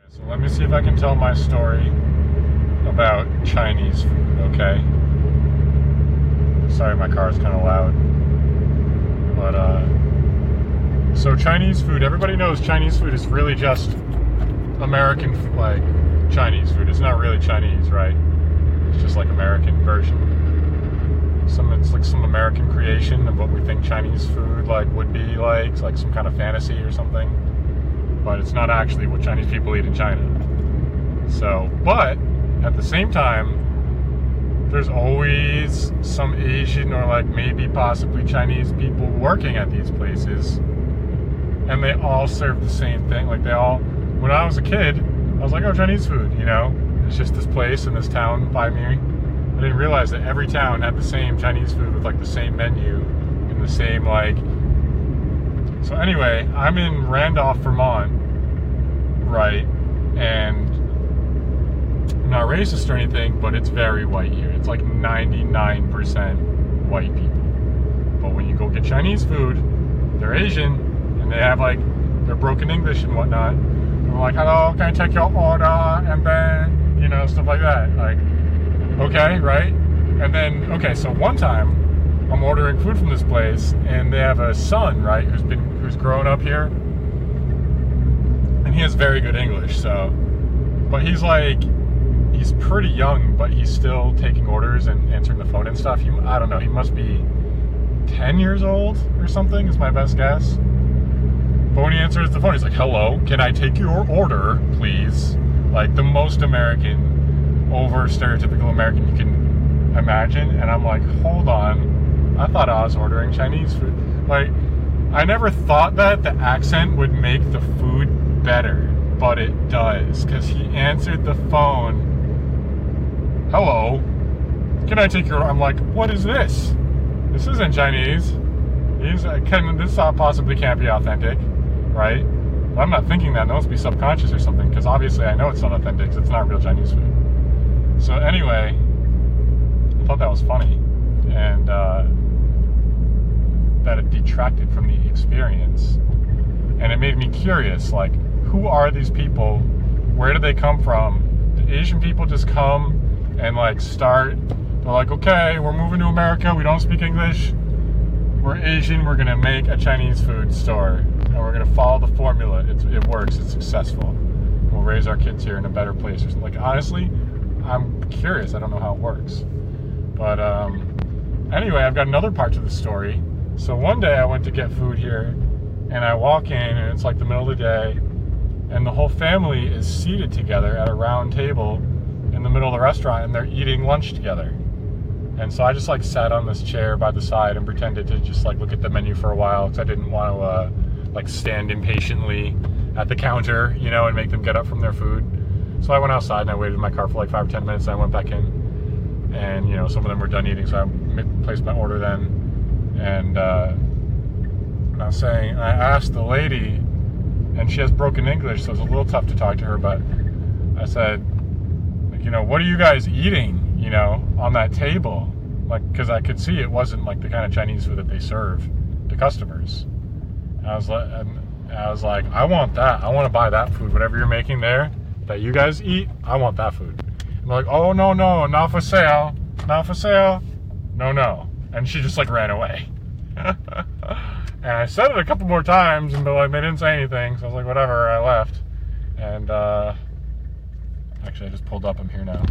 So let me see if I can tell my story about Chinese food, okay? Sorry, my car's kind of loud. But, so Chinese food, everybody knows Chinese food is really just American, like, Chinese food. It's not really Chinese, right? It's just like American version. It's like some American creation of what we think Chinese food, like, would be like. It's like some kind of fantasy or something. But it's not actually what Chinese people eat in China. So, but at the same time, there's always some Asian or like maybe possibly Chinese people working at these places, and they all serve the same thing. Like when I was a kid, I was like, oh, Chinese food, you know? It's just this place in this town by me. I didn't realize that every town had the same Chinese food with like the same menu and the same like. So anyway, I'm in Randolph, Vermont, right? And I'm not racist or anything, but it's very white here. It's like 99% white people. But when you go get Chinese food, they're Asian, and they have like their broken English and whatnot. And they're like, hello, can I take your order? And then, you know, stuff like that. Like, okay, right? And then, okay, so one time, I'm ordering food from this place, and they have a son, right, who's grown up here, and he has very good English, so, but he's pretty young, but he's still taking orders and answering the phone and stuff. I don't know, he must be 10 years old or something, is my best guess. But when he answers the phone, he's like, hello, can I take your order, please? Like, the most American, over stereotypical American you can imagine, and I'm like, hold on, I thought I was ordering Chinese food. Like, I never thought that the accent would make the food better, but it does, because he answered the phone, hello, can I take your, I'm like, what is this? This isn't Chinese. This possibly can't be authentic, right? But I'm not thinking that. That must be subconscious or something, because obviously I know it's not authentic, because it's not real Chinese food. So anyway, I thought that was funny, and that it detracted from the experience, and it made me curious, like, who are these people? Where do they come from? Do Asian people just come and like they're like, okay, we're moving to America, we don't speak English, we're Asian, we're gonna make a Chinese food store, and we're gonna follow the formula, it works, it's successful, we'll raise our kids here in a better place or something. Like, honestly, I'm curious, I don't know how it works. But anyway, I've got another part to the story. So one day I went to get food here, and I walk in, and it's like the middle of the day, and the whole family is seated together at a round table in the middle of the restaurant, and they're eating lunch together. And so I just like sat on this chair by the side and pretended to just like look at the menu for a while, because I didn't want to like stand impatiently at the counter, you know, and make them get up from their food. So I went outside and I waited in my car for like 5 or 10 minutes, and I went back in, and you know, some of them were done eating, so I placed my order then. And I asked the lady, and she has broken English, so it's a little tough to talk to her, but I said, like, you know, what are you guys eating, you know, on that table? Like, because I could see it wasn't like the kind of Chinese food that they serve to customers. And I was like, I want that. I want to buy that food, whatever you're making there that you guys eat, I want that food. And they're like, oh, no, not for sale, not for sale, no. And she just like ran away. And I said it a couple more times, and they didn't say anything, so I was like, whatever, I left. And actually I just pulled up, I'm here now.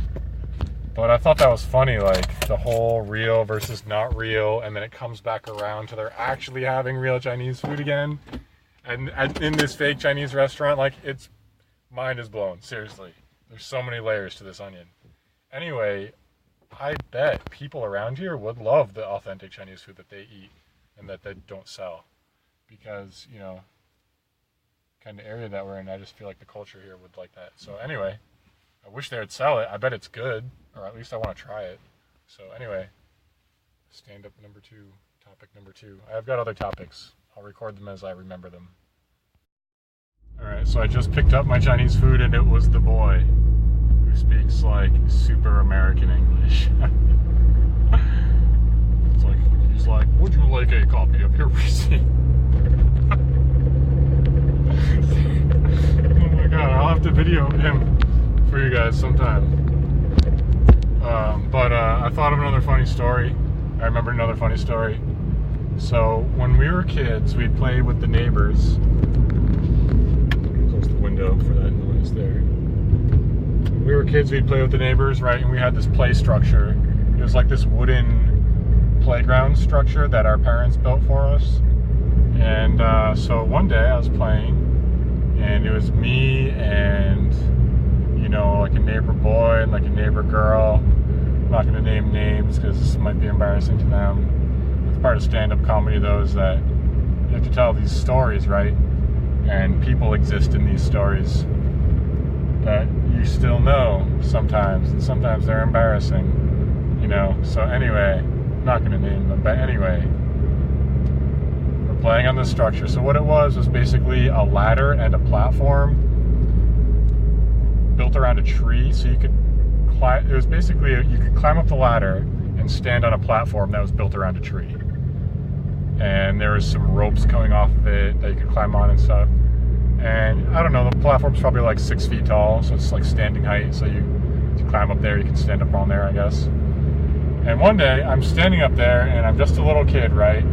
But I thought that was funny, like the whole real versus not real, and then it comes back around to they're actually having real Chinese food again. And in this fake Chinese restaurant, like, it's mind is blown, seriously. There's so many layers to this onion. Anyway, I bet people around here would love the authentic Chinese food that they eat and that they don't sell, because, you know, kind of area that we're in, I just feel like the culture here would like that. So anyway, I wish they would sell it. I bet it's good, or at least I want to try it. So anyway, stand-up number 2, topic number 2. I've got other topics. I'll record them as I remember them. Alright, so I just picked up my Chinese food, and it was the boy who speaks like super American English. He's like, would you like a copy of your receipt? Oh my god, I'll have to video him for you guys sometime. But I thought of another funny story. I remember another funny story. So when we were kids, we'd play with the neighbors. Close the window for that noise there. When we were kids, we'd play with the neighbors, right? And we had this play structure. It was like this wooden playground structure that our parents built for us. And so one day I was playing, and it was me and, you know, like a neighbor boy and like a neighbor girl. I'm not going to name names because this might be embarrassing to them. It's part of stand-up comedy, though, is that you have to tell these stories, right? And people exist in these stories that you still know sometimes, and sometimes they're embarrassing, you know. So anyway, I'm not going to name them, but anyway, we're playing on this structure. So what it was basically a ladder and a platform built around a tree, so you could climb. It was basically you could climb up the ladder and stand on a platform that was built around a tree, and there was some ropes coming off of it that you could climb on and stuff. And I don't know, the platform's probably like 6 feet tall, so it's like standing height. So you climb up there, you can stand up on there, I guess. And one day I'm standing up there, and I'm just a little kid, right?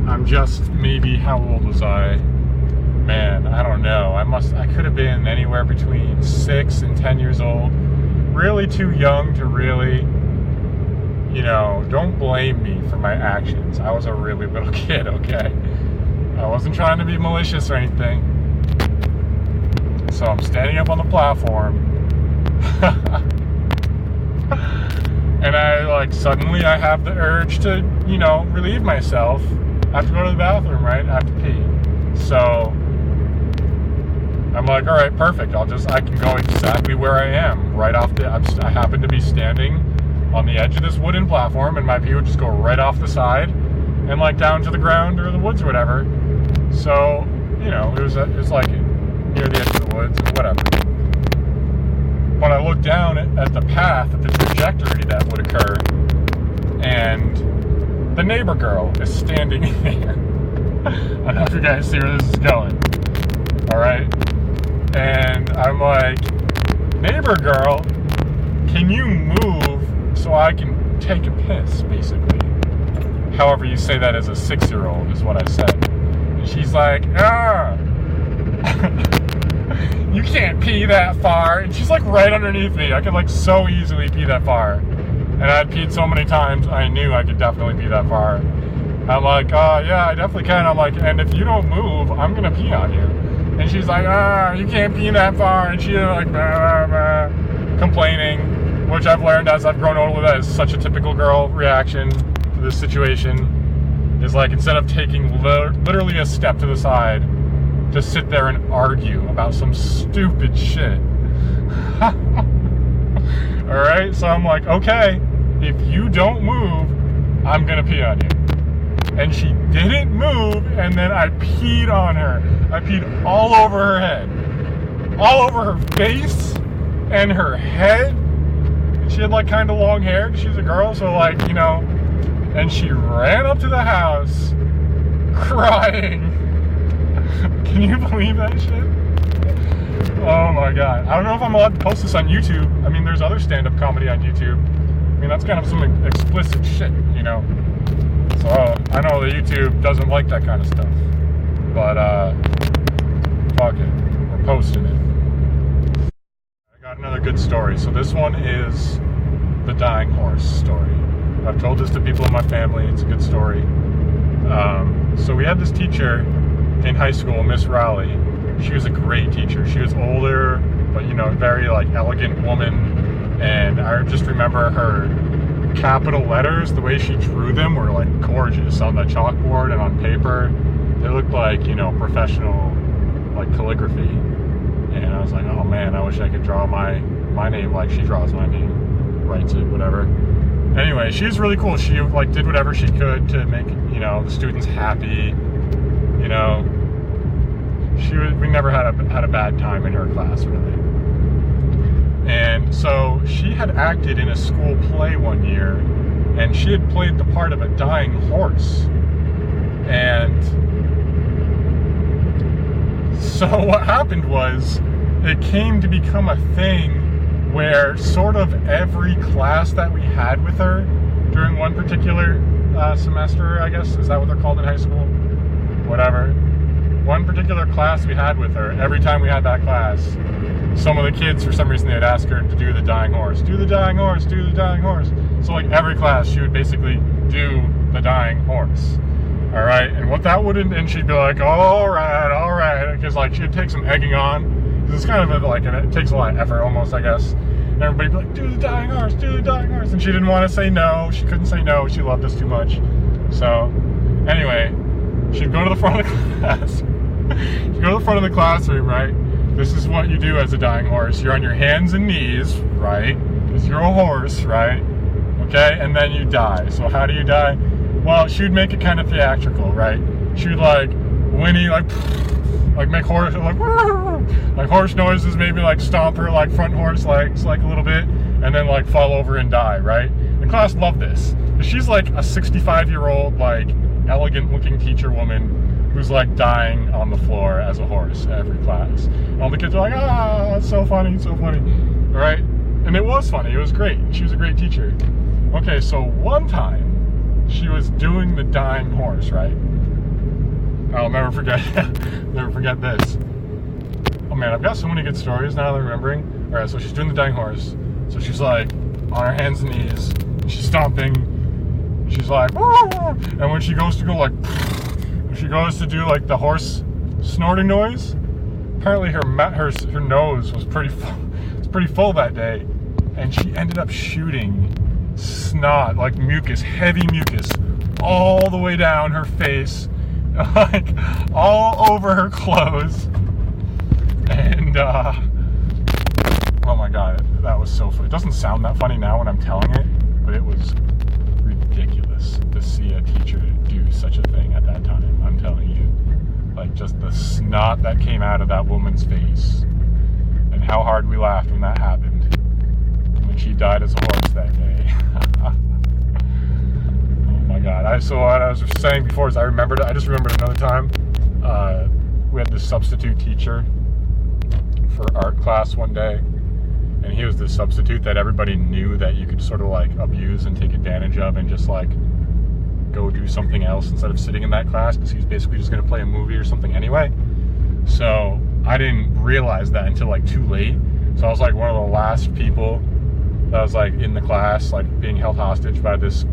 I'm just maybe, how old was I? Man, I don't know. I could have been anywhere between 6 and 10 years old. Really too young to really, you know, don't blame me for my actions. I was a really little kid, okay? I wasn't trying to be malicious or anything. So I'm standing up on the platform. And suddenly I have the urge to, you know, relieve myself. I have to go to the bathroom, right? I have to pee. So I'm like, all right, perfect. I can go exactly where I am, right off I happen to be standing on the edge of this wooden platform, and my pee would just go right off the side and like down to the ground or the woods or whatever. So, you know, it was like near the edge of the woods or whatever. But I looked down at the path, at the trajectory that would occur, and the neighbor girl is standing there. I don't know if you guys see where this is going. All right. And I'm like, neighbor girl, can you move so I can take a piss, basically? However you say that as a 6-year-old is what I said. And she's like, you can't pee that far. And she's like right underneath me. I could like so easily pee that far. And I'd peed so many times, I knew I could definitely pee that far. I'm like, yeah, I definitely can. I'm like, and if you don't move, I'm gonna pee on you. And she's like, you can't pee that far. And she's like, blah, blah, blah, complaining, which I've learned as I've grown older, that is such a typical girl reaction to this situation. Is like, instead of taking literally a step to the side, to sit there and argue about some stupid shit. Alright, so I'm like, okay, if you don't move, I'm gonna pee on you. And she didn't move, and then I peed on her. I peed all over her head. All over her face and her head. She had like kind of long hair because she was a girl, so like, you know, and she ran up to the house crying. Can you believe that shit? Oh my god. I don't know if I'm allowed to post this on YouTube. I mean, there's other stand-up comedy on YouTube. I mean, that's kind of some explicit shit, you know? So, I know that YouTube doesn't like that kind of stuff. But, fuck it. We're posting it. I got another good story. So this one is the dying horse story. I've told this to people in my family. It's a good story. So we had this teacher in high school, Miss Rowley. She was a great teacher. She was older, but, you know, very, like, elegant woman. And I just remember her capital letters, the way she drew them were, like, gorgeous on the chalkboard and on paper. They looked like, you know, professional, like, calligraphy. And I was like, oh, man, I wish I could draw my name like she draws my name, writes it, whatever. Anyway, she was really cool. She, like, did whatever she could to make, you know, the students happy, you know. We never had a bad time in her class, really. And so she had acted in a school play one year, and she had played the part of a dying horse. And So what happened was, it came to become a thing where sort of every class that we had with her during one particular semester, I guess, is that what they're called in high school? Whatever. One particular class we had with her, every time we had that class, some of the kids, for some reason, they'd ask her to do the dying horse. Do the dying horse, do the dying horse. So like every class, she would basically do the dying horse. All right, and what that would, and she'd be like, all right, because like she'd take some egging on. It's kind of like, it takes a lot of effort almost, I guess. And everybody'd be like, do the dying horse, do the dying horse. And she didn't want to say no. She couldn't say no. She loved us too much. So anyway, she'd go to the front of the class. She'd go to the front of the classroom, right? This is what you do as a dying horse. You're on your hands and knees, right? Because you're a horse, right? Okay, and then you die. So how do you die? Well, she would make it kind of theatrical, right? She would like whinny, like make horse, like horse noises, maybe like stomp her like front horse legs like a little bit, and then like fall over and die, right? The class loved this. She's like a 65-year-old, like elegant looking teacher woman who's like dying on the floor as a horse every class. All the kids are like, it's so funny, so funny, all right? And it was funny, it was great. She was a great teacher. Okay, so one time, she was doing the dying horse, right? I'll never forget this. Oh man, I've got so many good stories now that I'm remembering. All right, so she's doing the dying horse. So she's like on her hands and knees. And she's stomping. She's like, and when she goes to go like, when she goes to do like the horse snorting noise, apparently her nose was pretty full that day, and she ended up shooting snot, like mucus, heavy mucus, all the way down her face, like all over her clothes. And oh my god, that was so funny. It doesn't sound that funny now when I'm telling it, but it was ridiculous to see a teacher do such a thing at that time. I'm telling you, like just the snot that came out of that woman's face, and how hard we laughed when that happened, when she died as a horse that day. Oh my god. So what I was saying before is I just remembered another time we had this substitute teacher for art class one day, and he was this substitute that everybody knew that you could sort of like abuse and take advantage of and just like go do something else instead of sitting in that class, because he was basically just going to play a movie or something anyway. So I didn't realize that until like too late. So I was like one of the last people that was like in the class, like being held hostage by this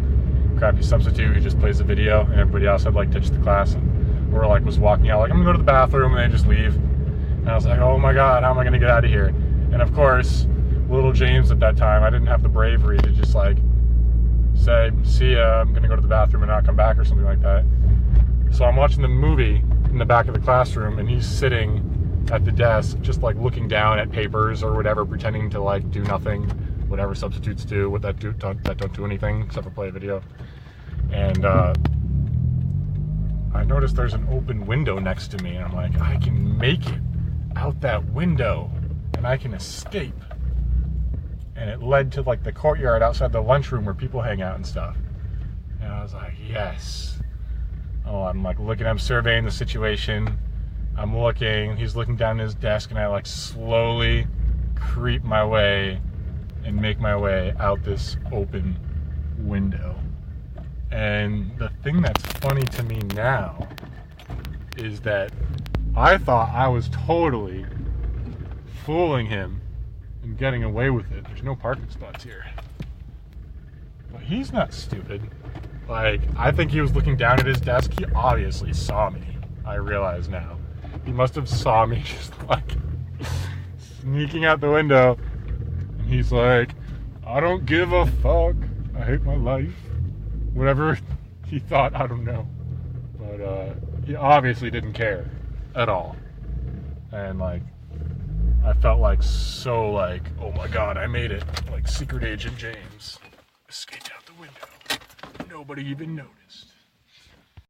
crappy substitute who just plays the video, and everybody else had like ditched the class and or like was walking out like, I'm gonna go to the bathroom, and they just leave. And I was like, oh my god, how am I gonna get out of here? And of course, little James at that time, I didn't have the bravery to just like say, see ya, I'm gonna go to the bathroom and not come back or something like that. So I'm watching the movie in the back of the classroom, and he's sitting at the desk just like looking down at papers or whatever, pretending to like do nothing, whatever substitutes do, that don't do anything except for play a video. And I noticed there's an open window next to me, and I'm like, I can make it out that window and I can escape. And it led to like the courtyard outside the lunchroom where people hang out and stuff. And I was like, yes. Oh, I'm like looking, I'm surveying the situation. I'm looking, he's looking down at his desk, and I like slowly creep my way and make my way out this open window. And the thing that's funny to me now is that I thought I was totally fooling him and getting away with it. There's no parking spots here. But he's not stupid. Like, I think he was looking down at his desk. He obviously saw me. I realize now. He must have saw me just like sneaking out the window. And he's like, I don't give a fuck. I hate my life. Whatever he thought, I don't know. But he obviously didn't care at all. And like, I felt like so like, oh my god, I made it. Like Secret Agent James escaped out the window. Nobody even noticed.